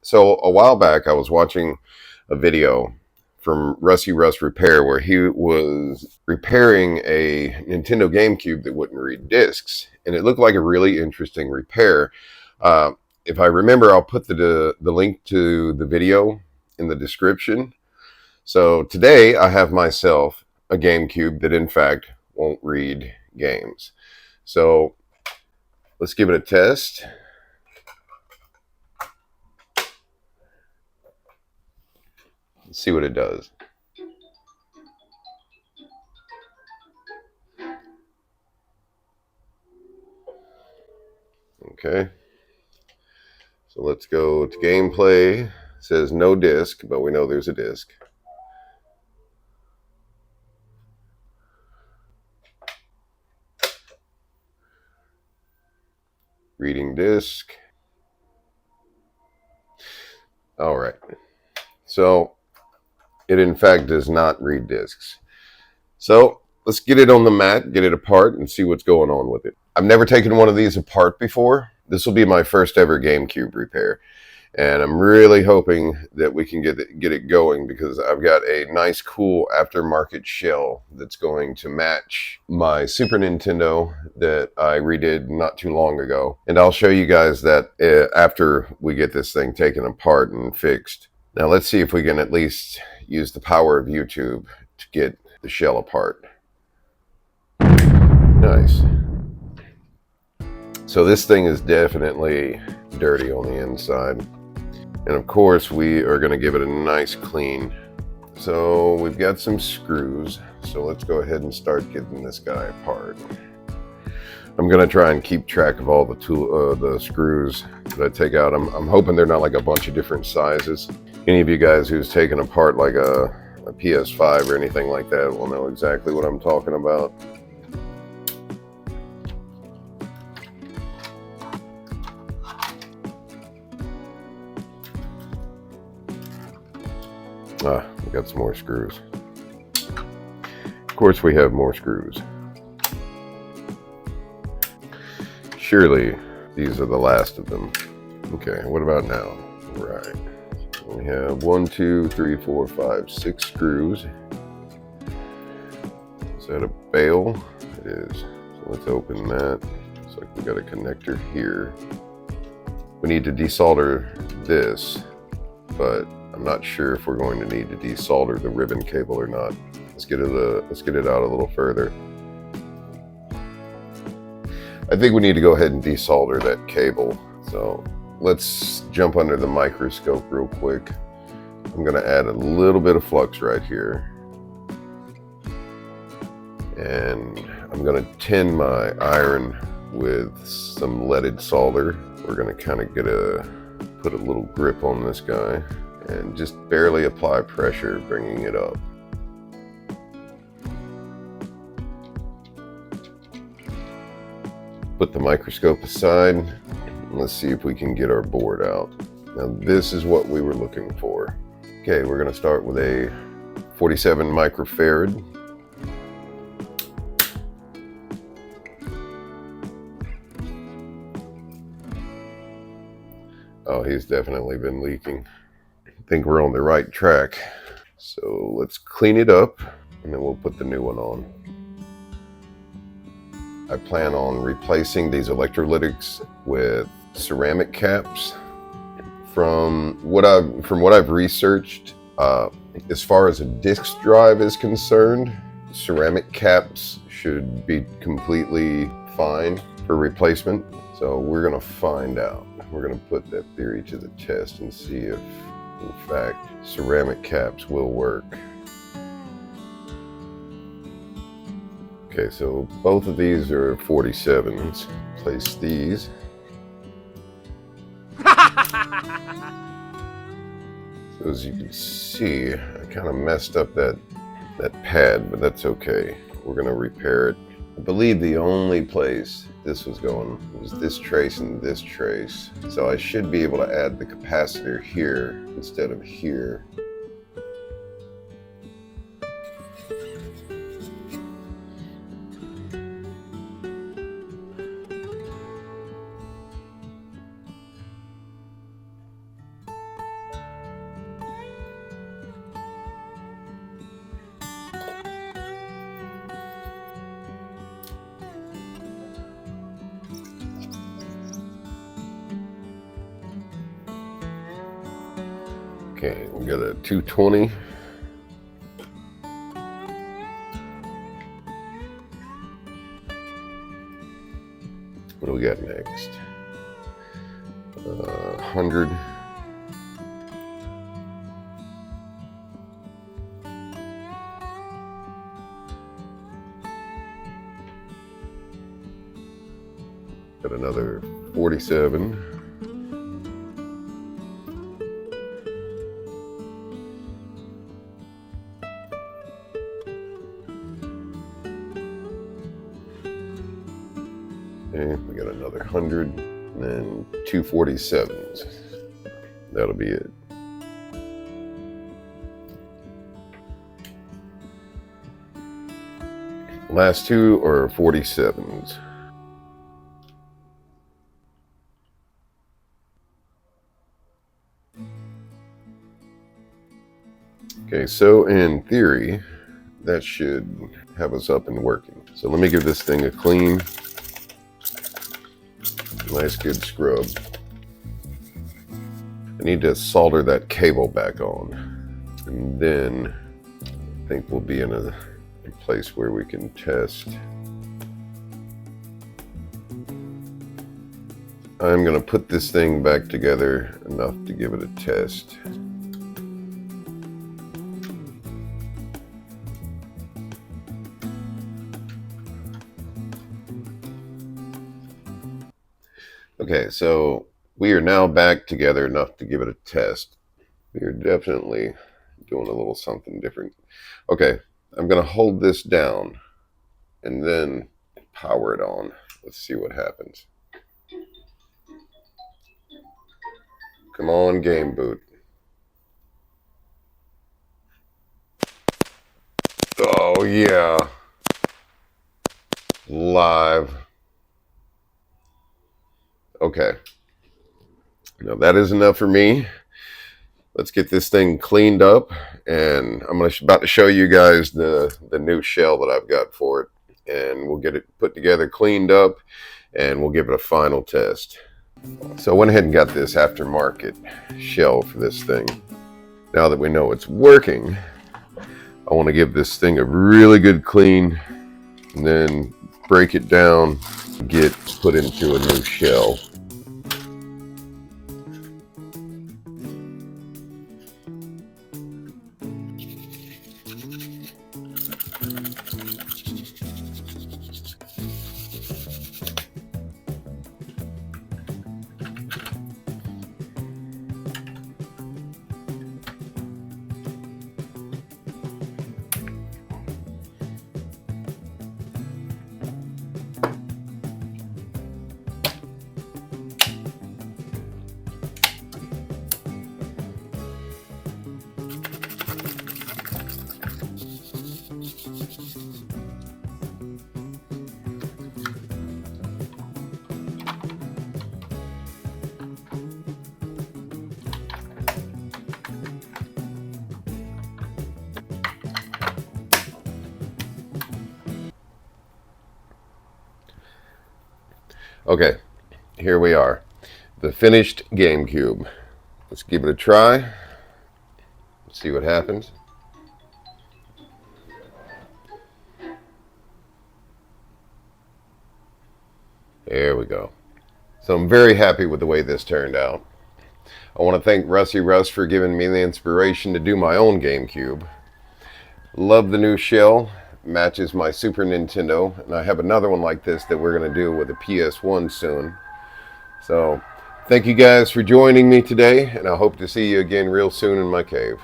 So a while back, I was watching a video from Russierussrepairs where he was repairing a Nintendo GameCube that wouldn't read discs, and it looked like a really interesting repair. Uh, if I remember, I'll put the link to the video in the description. So today, I have myself a GameCube that, in fact, won't read games. So let's give it a test. Let's see what it does. Okay. So let's go to gameplay. It says no disc, but we know there's a disc. Reading disc. All right. So it in fact does not read discs. So let's get it on the mat, get it apart, and see what's going on with it. I've never taken one of these apart before. This will be my first ever GameCube repair. And I'm really hoping that we can get it going, because I've got a nice, cool aftermarket shell that's going to match my Super Nintendo that I redid not too long ago. And I'll show you guys that after we get this thing taken apart and fixed. Now let's see if we can at least use the power of YouTube to get the shell apart. Nice. So this thing is definitely dirty on the inside. And of course, we are going to give it a nice clean. So we've got some screws. So let's go ahead and start getting this guy apart. I'm going to try and keep track of all the screws that I take out. I'm hoping they're not like a bunch of different sizes. Any of you guys who's taken apart like a PS5 or anything like that will know exactly what I'm talking about. We got some more screws. Of course, we have more screws. Surely these are the last of them. Okay, what about now? Right. We have 1, 2, 3, 4, 5, 6 screws. Is that a bail? It is. So let's open that. Looks like we got a connector here. We need to desolder this, but I'm not sure if we're going to need to desolder the ribbon cable or not. Let's get it out a little further. I think we need to go ahead and desolder that cable. So let's jump under the microscope real quick. I'm going to add a little bit of flux right here. And I'm going to tin my iron with some leaded solder. We're going to kind of put a little grip on this guy and just barely apply pressure, bringing it up. Put the microscope aside. Let's see if we can get our board out. Now this is what we were looking for. Okay, we're going to start with a 47 microfarad. Oh, he's definitely been leaking. I think we're on the right track. So let's clean it up and then we'll put the new one on. I plan on replacing these electrolytics with ceramic caps. From what I've researched, as far as a disk drive is concerned, ceramic caps should be completely fine for replacement. So we're gonna find out. We're gonna put that theory to the test and see if, in fact, ceramic caps will work. Okay, so both of these are 47s. Place these. So as you can see, I kind of messed up that pad, but that's okay. We're gonna repair it. I believe the only place this was going was this trace and this trace. So I should be able to add the capacitor here instead of here. Okay, we got a 220. What do we got next? 100. Got another 47. Okay, we got another 100 and then 247s. That'll be it. Last two are 47s. Okay, so in theory, that should have us up and working. So let me give this thing a clean, nice good scrub. I need to solder that cable back on, and then I think we'll be in a place where we can test. I'm gonna put this thing back together enough to give it a test. Okay, so we are now back together enough to give it a test. We are definitely doing a little something different. Okay, I'm gonna hold this down and then power it on. Let's see what happens. Come on, game boot. Oh yeah. Live. Okay. Now that is enough for me. Let's get this thing cleaned up, and I'm about to show you guys the new shell that I've got for it, and we'll get it put together, cleaned up, and we'll give it a final test. So I went ahead and got this aftermarket shell for this thing. Now that we know it's working, I want to give this thing a really good clean, and then break it down, get put into a new shell. Okay, here we are, the finished GameCube. Let's give it a try, see what happens. There we go. So I'm very happy with the way this turned out. I want to thank Russ for giving me the inspiration to do my own GameCube. Love the new shell. Matches my Super Nintendo, and I have another one like this that we're going to do with a PS1 soon. So thank you guys for joining me today, and I hope to see you again real soon in my cave.